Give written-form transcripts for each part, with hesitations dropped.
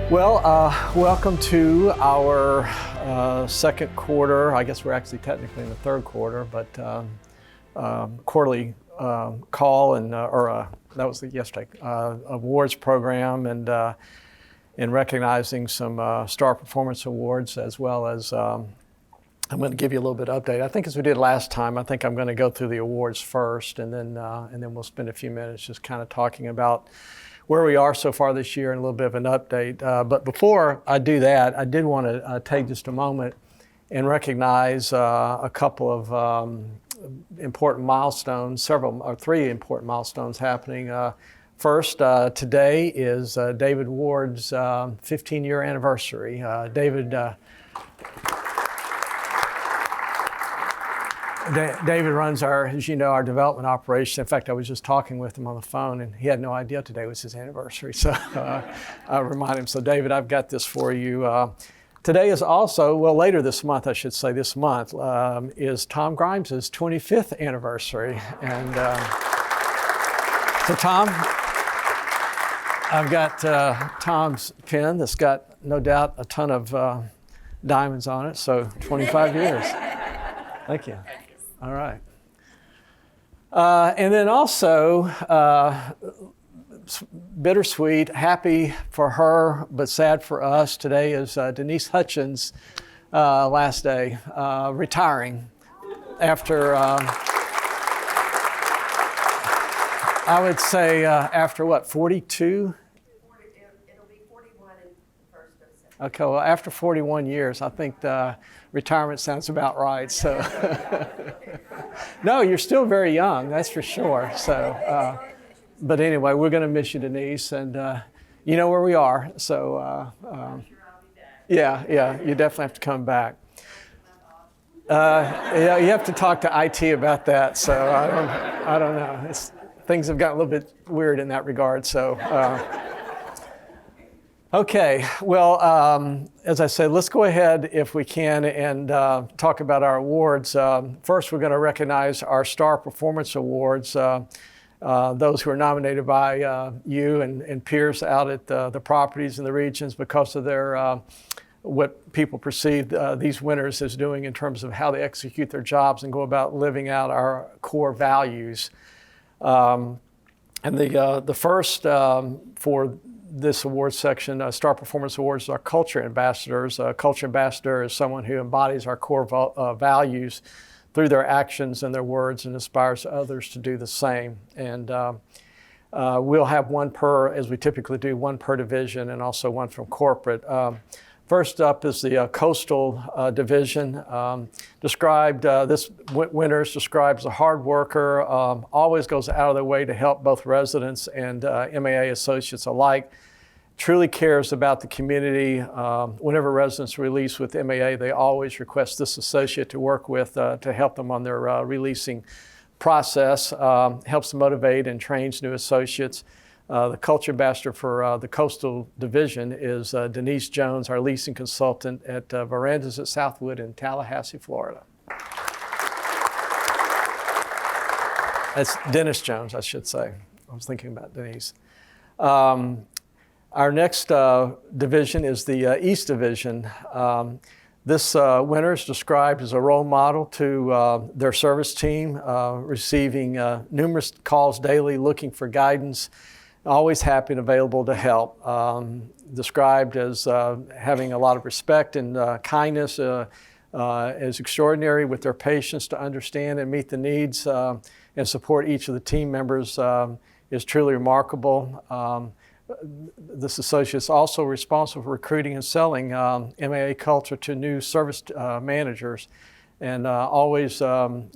Well, welcome to our second quarter. I guess we're actually technically in the third quarter, but quarterly call and that was yesterday awards program and recognizing some star performance awards, as well as I'm going to give you a little bit of update. I think as we did last time, I think I'm going to go through the awards first, and then we'll spend a few minutes just kind of talking about where we are so far this year and a little bit of an update. But before I do that, I did want to take just a moment and recognize a couple of important milestones, three important milestones happening. First, today is David Ward's 15-year anniversary. David runs as you know, our development operation. In fact, I was just talking with him on the phone, and he had no idea today was his anniversary. So I remind him. So David, I've got this for you. Today is also, later this month, I should say, is Tom Grimes' 25th anniversary. And so Tom, I've got Tom's pen that's got, no doubt, a ton of diamonds on it. So 25 years. Thank you. All right. And then also, bittersweet, happy for her, but sad for us. Today is Denise Hutchins' last day, retiring after, I would say, after what, 42? It'll be 41 in the 1st of September. Okay, well, after 41 years, I think retirement sounds about right. So, no, you're still very young, that's for sure. So, but anyway, we're going to miss you, Denise, and you know where we are. So, I'm sure I'll be back. yeah, you definitely have to come back. Yeah, you have to talk to IT about that. So I don't know. Things have gotten a little bit weird in that regard. So. Okay, well, as I said, let's go ahead, if we can, and talk about our awards. First, we're going to recognize our Star Performance Awards, those who are nominated by you and peers out at the properties and the regions because of their what people perceive these winners as doing in terms of how they execute their jobs and go about living out our core values. And the first for this awards section, Star Performance Awards, are culture ambassadors. A culture ambassador is someone who embodies our core values through their actions and their words and inspires others to do the same. And we'll have one per, as we typically do, one per division and also one from corporate. First up is the coastal division. This winner is described as a hard worker, always goes out of their way to help both residents and MAA associates alike, truly cares about the community. Whenever residents release with MAA, they always request this associate to work with to help them on their releasing process, helps motivate and trains new associates. The culture ambassador for the coastal division is Denise Jones, our leasing consultant at Verandas at Southwood in Tallahassee, Florida. That's Dennis Jones, I should say. I was thinking about Denise. Our next division is the East Division. This winner is described as a role model to their service team, receiving numerous calls daily looking for guidance, always happy and available to help. Described as having a lot of respect and kindness, as extraordinary with their patience to understand and meet the needs and support each of the team members is truly remarkable. This associate is also responsible for recruiting and selling MAA culture to new service managers, and always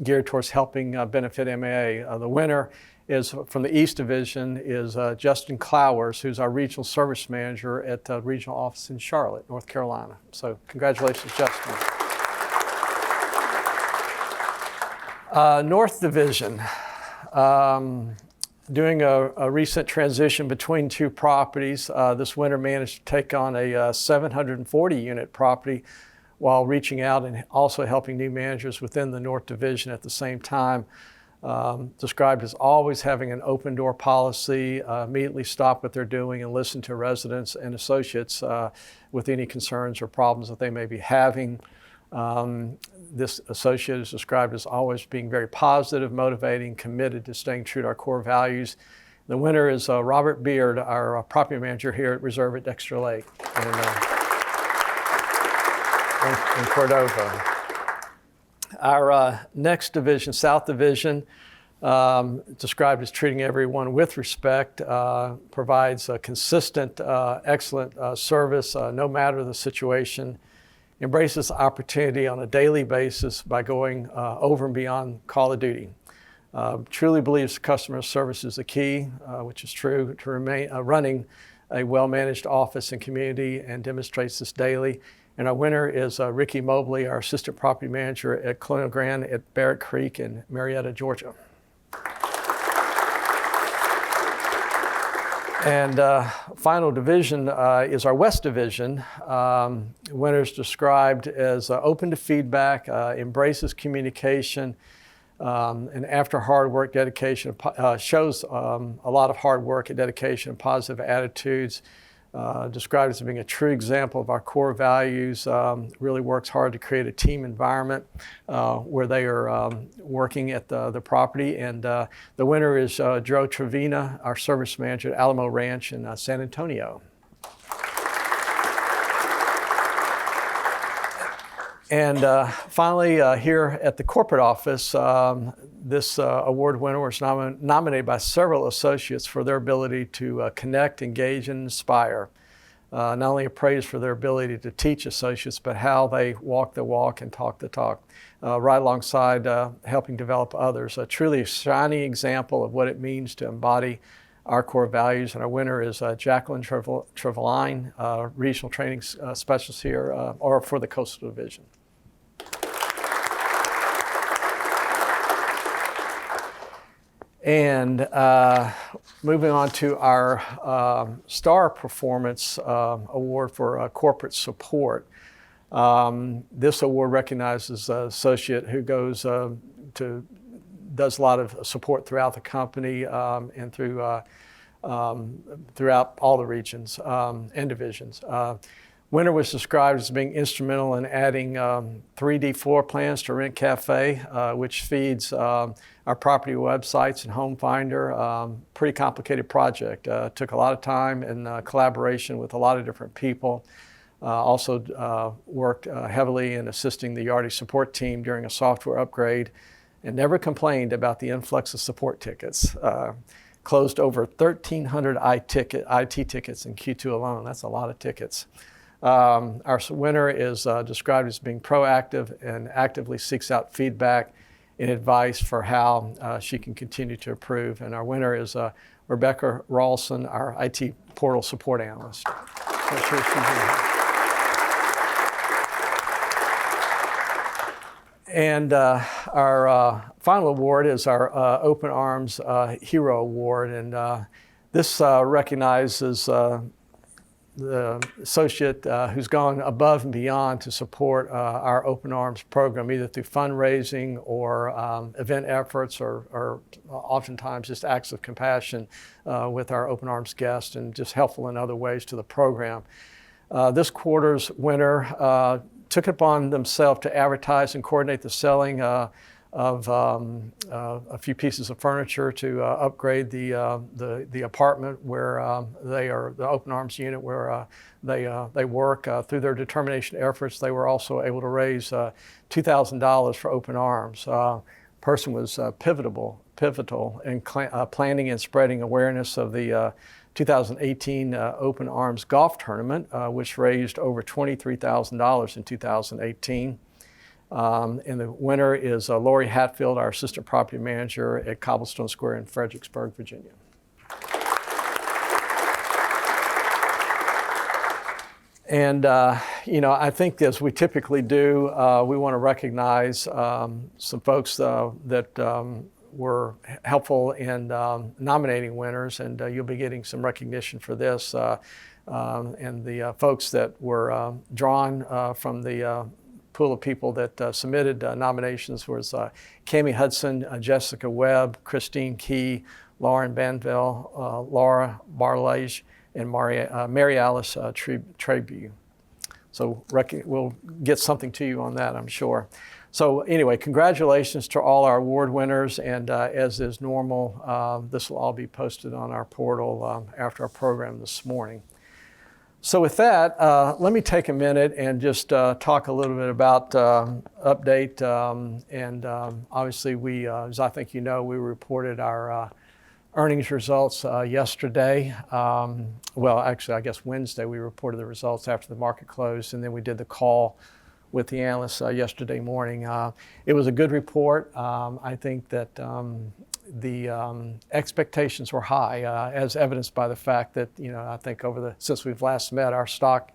geared towards helping benefit MAA. The winner is from the East Division is Justin Clowers, who's our regional service manager at the regional office in Charlotte, North Carolina. So congratulations, Justin. North Division. Doing a recent transition between two properties. This winter managed to take on a 740 unit property while reaching out and also helping new managers within the North Division at the same time. described as always having an open door policy, immediately stop what they're doing and listen to residents and associates with any concerns or problems that they may be having. This associate is described as always being very positive, motivating, committed to staying true to our core values. The winner is Robert Beard, our property manager here at Reserve at Dexter Lake in Cordova. Our next division, South Division, described as treating everyone with respect, provides a consistent, excellent service no matter the situation, embraces opportunity on a daily basis by going over and beyond call of duty. Truly believes customer service is the key, which is true, to remain running a well-managed office and community, and demonstrates this daily. And our winner is Ricky Mobley, our assistant property manager at Colonial Grand at Barrett Creek in Marietta, Georgia. And final division is our West Division. Winner's described as open to feedback, embraces communication, and after hard work, dedication, shows a lot of hard work and dedication and positive attitudes. Described as being a true example of our core values, really works hard to create a team environment where they are working at the property. And the winner is Joe Trevina, our service manager at Alamo Ranch in San Antonio. And finally, here at the corporate office, this award winner was nominated by several associates for their ability to connect, engage, and inspire. Not only praise for their ability to teach associates, but how they walk the walk and talk the talk, right alongside helping develop others. A truly shining example of what it means to embody our core values. And our winner is Jacqueline Treveline, Regional Training Specialist here, or for the Coastal Division. And moving on to our Star Performance Award for corporate support. This award recognizes an associate who does a lot of support throughout the company and throughout all the regions and divisions. Winner was described as being instrumental in adding 3D floor plans to Rent Cafe, which feeds our property websites and Home Finder. Pretty complicated project. Took a lot of time and collaboration with a lot of different people. Also worked heavily in assisting the Yardi support team during a software upgrade, and never complained about the influx of support tickets. Closed over 1,300 IT tickets in Q2 alone. That's a lot of tickets. Our winner is described as being proactive and actively seeks out feedback and advice for how she can continue to improve. And our winner is Rebecca Rawlson, our IT portal support analyst. And our final award is our Open Arms Hero Award. And this recognizes the associate who's gone above and beyond to support our Open Arms program, either through fundraising or event efforts, or oftentimes just acts of compassion with our Open Arms guests, and just helpful in other ways to the program. This quarter's winner took it upon themselves to advertise and coordinate the selling of a few pieces of furniture to upgrade the apartment where they are, the Open Arms unit where they work. Through their determination efforts, they were also able to raise $2,000 for Open Arms. Person was pivotal in planning and spreading awareness of the 2018 Open Arms Golf Tournament, which raised over $23,000 in 2018. And the winner is Lori Hatfield, our assistant property manager at Cobblestone Square in Fredericksburg, Virginia. And, I think as we typically do, we want to recognize some folks that were helpful in nominating winners, and you'll be getting some recognition for this. And the folks that were drawn from the pool of people that submitted nominations was Cami Hudson, Jessica Webb, Christine Key, Lauren Banville, Laura Barlage, and Mary Alice Tribune. So we'll get something to you on that, I'm sure. So anyway, congratulations to all our award winners, and as is normal, this will all be posted on our portal after our program this morning. So with that, let me take a minute and just talk a little bit about update. Obviously, we, as I think you know, we reported our earnings results yesterday. Well, actually, I guess Wednesday we reported the results after the market closed, and then we did the call with the analysts yesterday morning. It was a good report. I think that the expectations were high, as evidenced by the fact that, I think since we've last met, our stock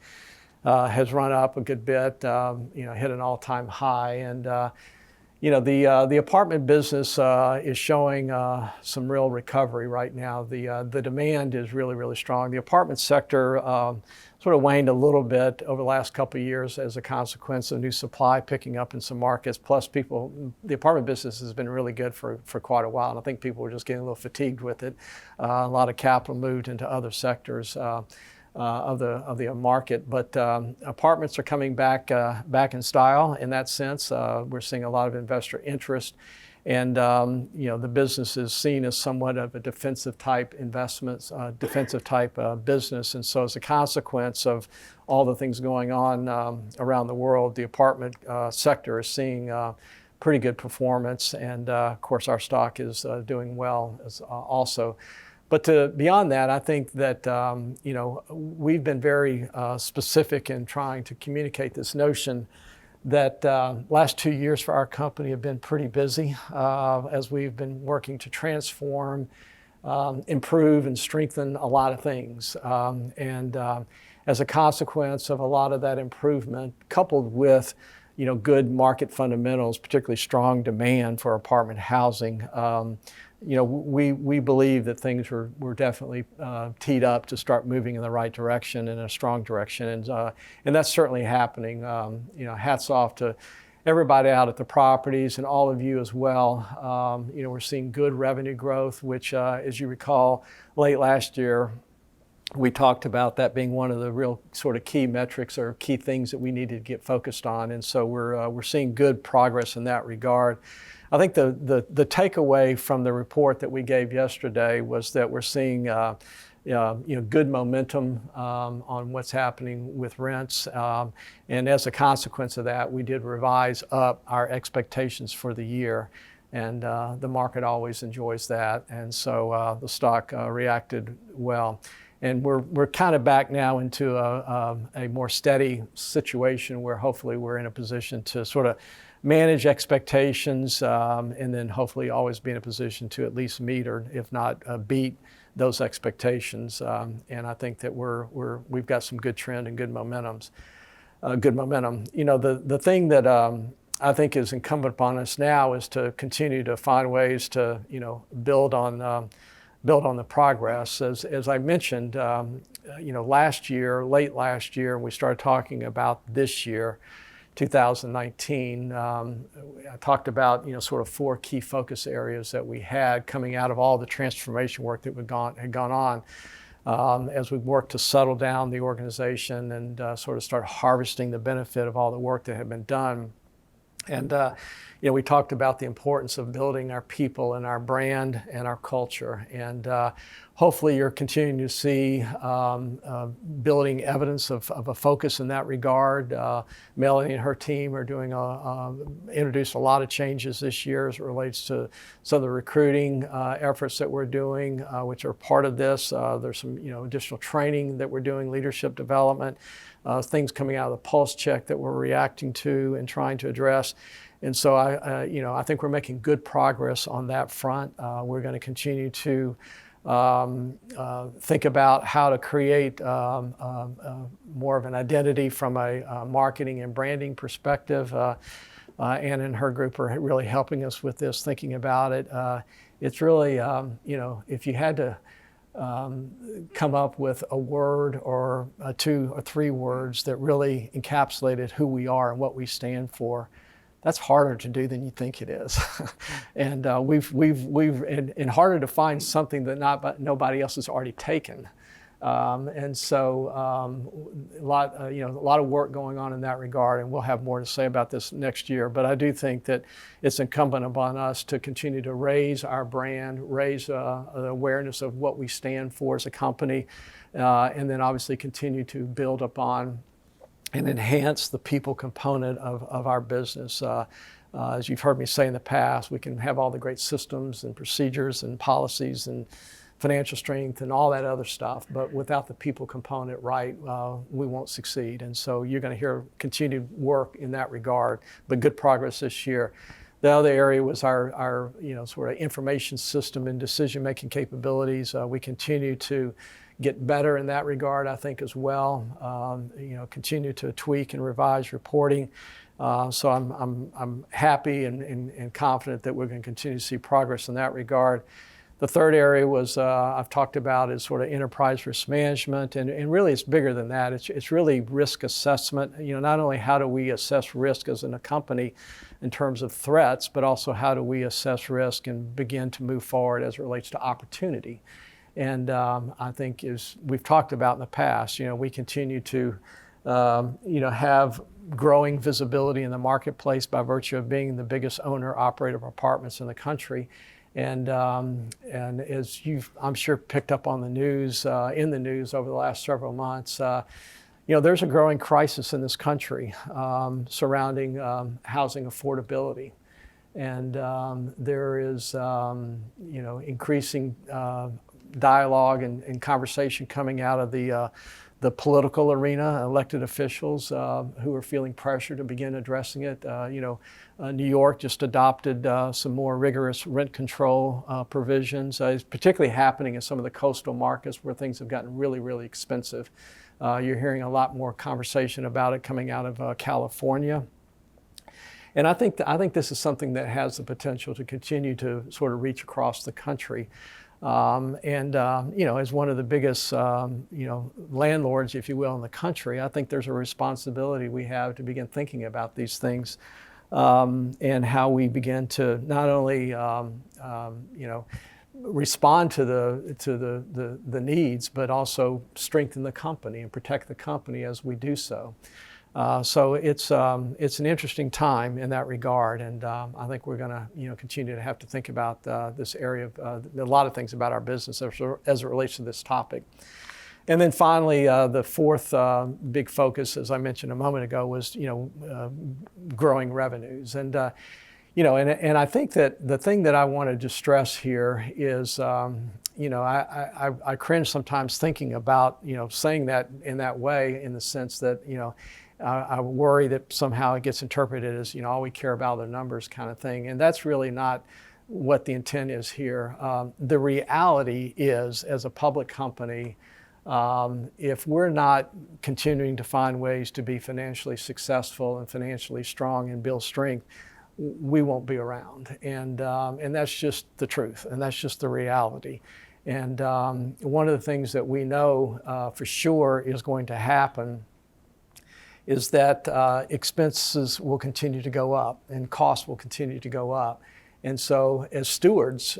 has run up a good bit, hit an all-time high. And, the apartment business is showing some real recovery right now. The demand is really, really strong. The apartment sector sort of waned a little bit over the last couple of years as a consequence of new supply picking up in some markets. Plus, the apartment business has been really good for quite a while, and I think people were just getting a little fatigued with it. A lot of capital moved into other sectors of the market, but apartments are coming back in style in that sense. We're seeing a lot of investor interest, and the business is seen as somewhat of a defensive type investments, defensive type business, and so as a consequence of all the things going on around the world, the apartment sector is seeing pretty good performance, and of course our stock is doing well also. But beyond that, I think that we've been very specific in trying to communicate this notion that last 2 years for our company have been pretty busy as we've been working to transform, improve, and strengthen a lot of things. As a consequence of a lot of that improvement, coupled with good market fundamentals, particularly strong demand for apartment housing, we believe that things were definitely teed up to start moving in the right direction, in a strong direction, and that's certainly happening. Hats off to everybody out at the properties and all of you as well. We're seeing good revenue growth, which, as you recall, late last year, we talked about that being one of the real sort of key metrics or key things that we needed to get focused on, and so we're seeing good progress in that regard. I think the takeaway from the report that we gave yesterday was that we're seeing good momentum on what's happening with rents, and as a consequence of that, we did revise up our expectations for the year, and the market always enjoys that, and so the stock reacted well. And we're kind of back now into a more steady situation where hopefully we're in a position to sort of manage expectations, and then hopefully always be in a position to at least meet or if not beat those expectations. And I think that we've got some good trend and good momentum. The thing that I think is incumbent upon us now is to continue to find ways to build on the progress. As I mentioned, late last year, we started talking about this year, 2019. I talked about sort of 4 key focus areas that we had coming out of all the transformation work that had gone on as we worked to settle down the organization and sort of start harvesting the benefit of all the work that had been done. And we talked about the importance of building our people and our brand and our culture. And hopefully you're continuing to see building evidence of a focus in that regard. Melanie and her team are introduced a lot of changes this year as it relates to some of the recruiting efforts that we're doing, which are part of this. There's some additional training that we're doing, leadership development, things coming out of the pulse check that we're reacting to and trying to address. And so I think we're making good progress on that front. We're going to continue to think about how to create more of an identity from a marketing and branding perspective. Ann and her group are really helping us with this, thinking about it. It's really, if you had to come up with a word or 2 or 3 words that really encapsulated who we are and what we stand for. That's harder to do than you think it is, and and harder to find something that nobody else has already taken. And so a lot of work going on in that regard, and we'll have more to say about this next year. But I do think that it's incumbent upon us to continue to raise our brand, raise the awareness of what we stand for as a company, and then obviously continue to build upon and enhance the people component of our business. As you've heard me say in the past, we can have all the great systems and procedures and policies and financial strength and all that other stuff, but without the people component right, we won't succeed. And so you're going to hear continued work in that regard, but good progress this year. The other area was our sort of information system and decision-making capabilities. We continue to get better in that regard, I think, as well. Continue to tweak and revise reporting. So I'm happy and confident that we're going to continue to see progress in that regard. The third area was I've talked about is sort of enterprise risk management, and really it's bigger than that. It's really risk assessment. Not only how do we assess risk as in a company in terms of threats, but also how do we assess risk and begin to move forward as it relates to opportunity. And I think, as we've talked about in the past, we continue to have growing visibility in the marketplace by virtue of being the biggest owner operator of apartments in the country. And as you've, I'm sure, picked up on the news, in the news over the last several months, there's a growing crisis in this country surrounding housing affordability. And there is, increasing dialogue and conversation coming out of the political arena, elected officials who are feeling pressure to begin addressing it. New York just adopted some more rigorous rent control provisions. It's particularly happening in some of the coastal markets where things have gotten really, really expensive. You're hearing a lot more conversation about it coming out of California. And I think this is something that has the potential to continue to sort of reach across the country. As one of the biggest, landlords, if you will, in the country, I think there's a responsibility we have to begin thinking about these things and how we begin to not only, respond to the needs, but also strengthen the company and protect the company as we do so. So it's an interesting time in that regard, and I think we're going to continue to have to think about this area of a lot of things about our business as it relates to this topic. And then finally, the fourth big focus, as I mentioned a moment ago, was growing revenues. And and I think that the thing that I wanted to stress here is I cringe sometimes thinking about saying that in that way, in the sense that I worry that somehow it gets interpreted as, all we care about are the numbers kind of thing. And that's really not what the intent is here. The reality is, as a public company, if we're not continuing to find ways to be financially successful and financially strong and build strength, we won't be around. And that's just the truth, and that's just the reality. And one of the things that we know for sure is going to happen is that expenses will continue to go up and costs will continue to go up. And so as stewards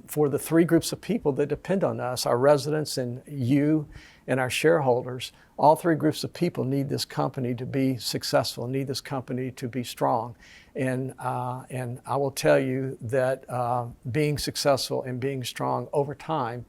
for the 3 groups of people that depend on us, our residents and you and our shareholders, all 3 groups of people need this company to be successful, need this company to be strong. And I will tell you that being successful and being strong over time,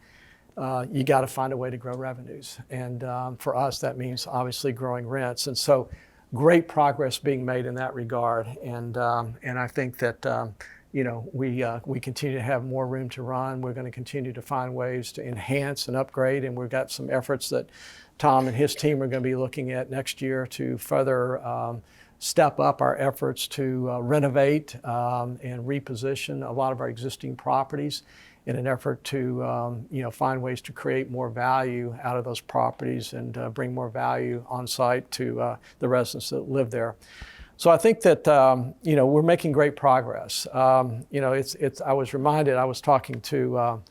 you got to find a way to grow revenues. And for us, that means obviously growing rents. And so great progress being made in that regard. And I think that, we continue to have more room to run. We're going to continue to find ways to enhance and upgrade. And we've got some efforts that Tom and his team are going to be looking at next year to further step up our efforts to renovate and reposition a lot of our existing properties in an effort to find ways to create more value out of those properties and bring more value on site to the residents that live there. So I think that we're making great progress. I was reminded, I was talking to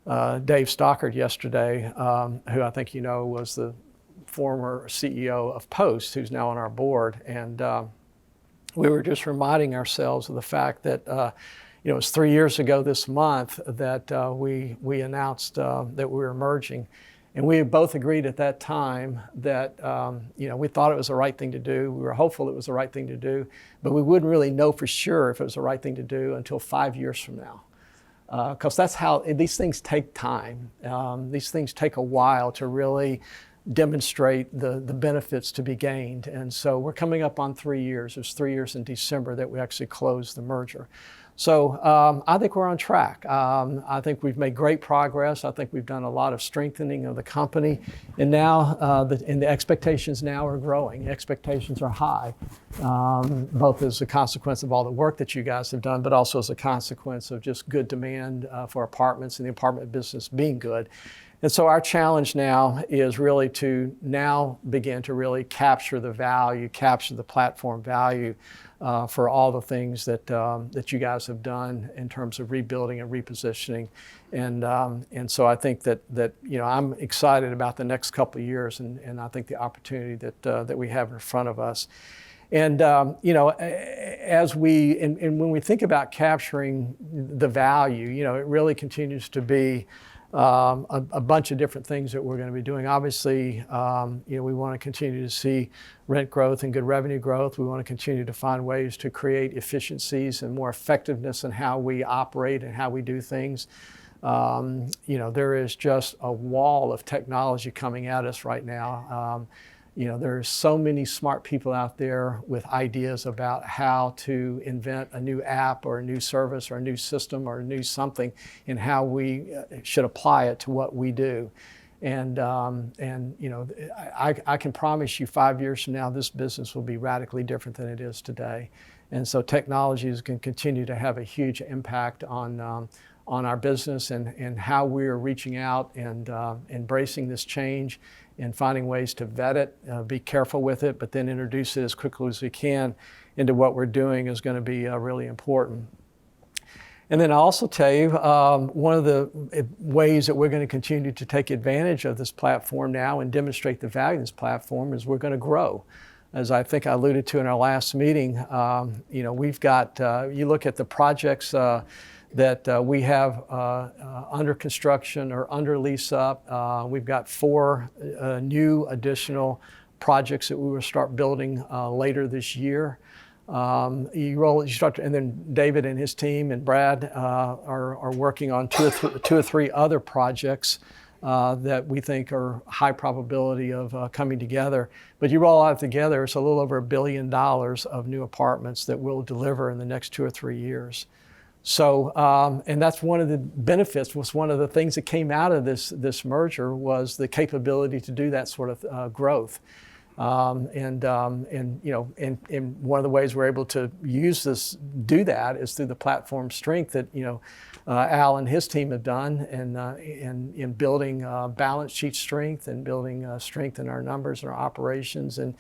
Dave Stockard yesterday, who I think you know was the former CEO of Post, who's now on our board. And we were just reminding ourselves of the fact that it was 3 years ago this month that we announced that we were merging. And we both agreed at that time that we thought it was the right thing to do. We were hopeful it was the right thing to do, but we wouldn't really know for sure if it was the right thing to do until 5 years from now. Because that's how these things take time. These things take a while to really demonstrate the benefits to be gained. And so we're coming up on 3 years. It was 3 years in December that we actually closed the merger. So I think we're on track. I think we've made great progress. I think we've done a lot of strengthening of the company. And now, the expectations now are growing. The expectations are high, both as a consequence of all the work that you guys have done, but also as a consequence of just good demand for apartments and the apartment business being good. And so our challenge now is really to now begin to really capture the value, capture the platform value for all the things that you guys have done in terms of rebuilding and repositioning. And so I think that I'm excited about the next couple of years, and I think the opportunity that we have in front of us. And as when we think about capturing the value, it really continues to be a bunch of different things that we're going to be doing. Obviously, we want to continue to see rent growth and good revenue growth. We want to continue to find ways to create efficiencies and more effectiveness in how we operate and how we do things. There is just a wall of technology coming at us right now. There's so many smart people out there with ideas about how to invent a new app or a new service or a new system or a new something and how we should apply it to what we do. And I can promise you 5 years from now, this business will be radically different than it is today. And so technologies can continue to have a huge impact on our business and how we're reaching out and embracing this change and finding ways to vet it, be careful with it, but then introduce it as quickly as we can into what we're doing is going to be really important. And then I'll also tell you, one of the ways that we're going to continue to take advantage of this platform now and demonstrate the value of this platform is we're going to grow. As I think I alluded to in our last meeting, we've got, you look at the projects that we have under construction or under lease up. We've got 4 new additional projects that we will start building later this year. And then David and his team and Brad are working on two or three other projects that we think are high probability of coming together. But you roll out together, it's a little over $1 billion of new apartments that we'll deliver in the next 2 or 3 years. So, and that's one of the benefits, was one of the things that came out of this merger was the capability to do that sort of growth. And one of the ways we're able to do that is through the platform strength that, Al and his team have done in building balance sheet strength and building strength in our numbers and our operations and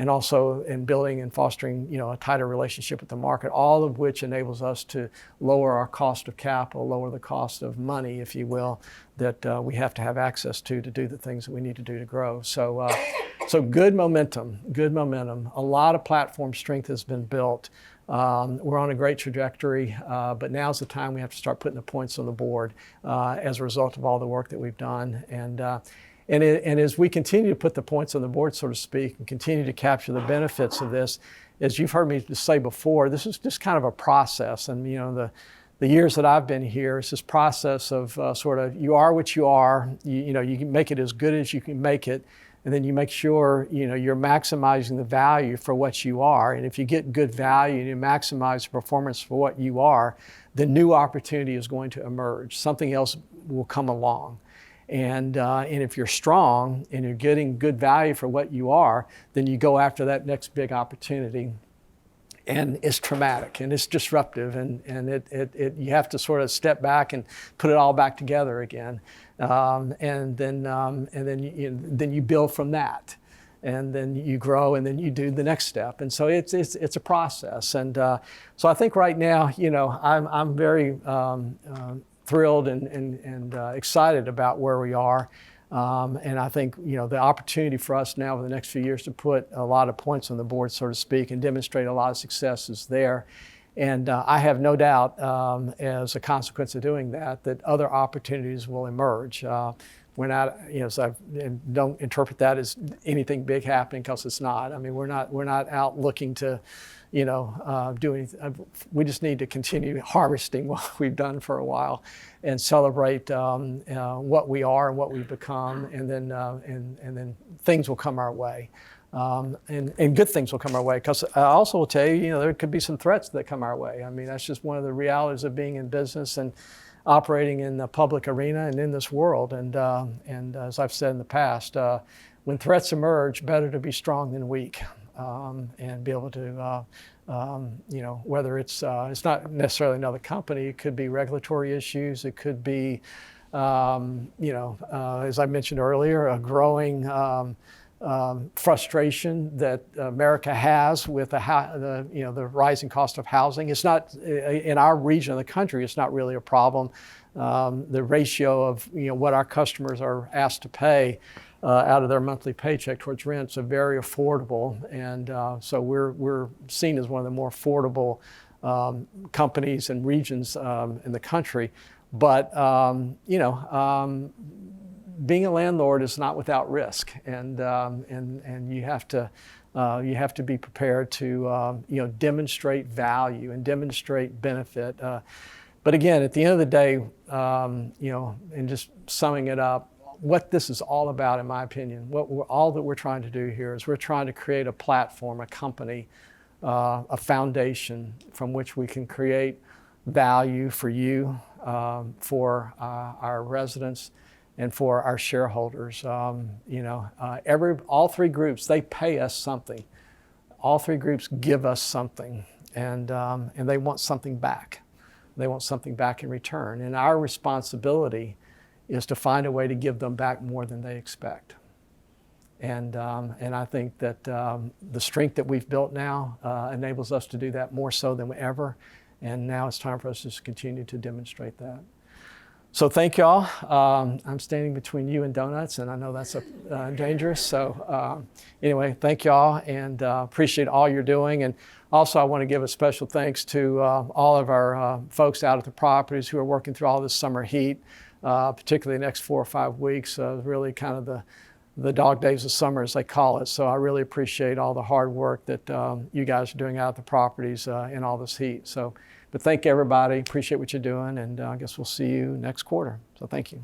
also in building and fostering, a tighter relationship with the market, all of which enables us to lower our cost of capital, lower the cost of money, if you will, that we have to have access to do the things that we need to do to grow. So good momentum. A lot of platform strength has been built. We're on a great trajectory, but now's the time we have to start putting the points on the board as a result of all the work that we've done. And as we continue to put the points on the board, so to speak, and continue to capture the benefits of this, as you've heard me say before, this is just kind of a process. And the years that I've been here, it's this process of sort of you are what you are. You can make it as good as you can make it. And then you make sure you're maximizing the value for what you are. And if you get good value and you maximize the performance for what you are, the new opportunity is going to emerge. Something else will come along. And if you're strong and you're getting good value for what you are, then you go after that next big opportunity. And it's traumatic and it's disruptive and you have to sort of step back and put it all back together again. And then you build from that, and then you grow, and then you do the next step. And so it's a process. And so I think right now, I'm very thrilled and excited about where we are. And I think, the opportunity for us now over the next few years to put a lot of points on the board, so to speak, and demonstrate a lot of success is there. And I have no doubt, as a consequence of doing that, that other opportunities will emerge. We're not, and don't interpret that as anything big happening, because it's not. I mean, we're not out looking to, do anything. We just need to continue harvesting what we've done for a while, and celebrate what we are and what we've become, and then things will come our way. And good things will come our way, because I also will tell you, there could be some threats that come our way. I mean, that's just one of the realities of being in business and operating in the public arena and in this world. And as I've said in the past, when threats emerge, better to be strong than weak, and be able to, whether it's not necessarily another company, it could be regulatory issues, it could be, as I mentioned earlier, a growing frustration that America has with the rising cost of housing. It's not, in our region of the country, it's not really a problem. The ratio of what our customers are asked to pay out of their monthly paycheck towards rents are very affordable, and so we're seen as one of the more affordable companies and regions in the country. But being a landlord is not without risk, and you have to be prepared to demonstrate value and demonstrate benefit. But again, at the end of the day, and just summing it up, what this is all about, in my opinion, all that we're trying to do here is we're trying to create a platform, a company, a foundation from which we can create value for you, for our residents, and for our shareholders. All three groups, they pay us something. All three groups give us something, and they want something back. They want something back in return. And our responsibility is to find a way to give them back more than they expect. And I think that the strength that we've built now enables us to do that more so than ever. And now it's time for us to continue to demonstrate that. So thank y'all. I'm standing between you and donuts, and I know that's dangerous. So anyway, thank y'all, and appreciate all you're doing. And also I want to give a special thanks to all of our folks out at the properties who are working through all this summer heat, particularly the next 4 or 5 weeks, really kind of the dog days of summer, as they call it. So I really appreciate all the hard work that you guys are doing out at the properties in all this heat. But thank everybody. Appreciate what you're doing, and I guess we'll see you next quarter. So thank you.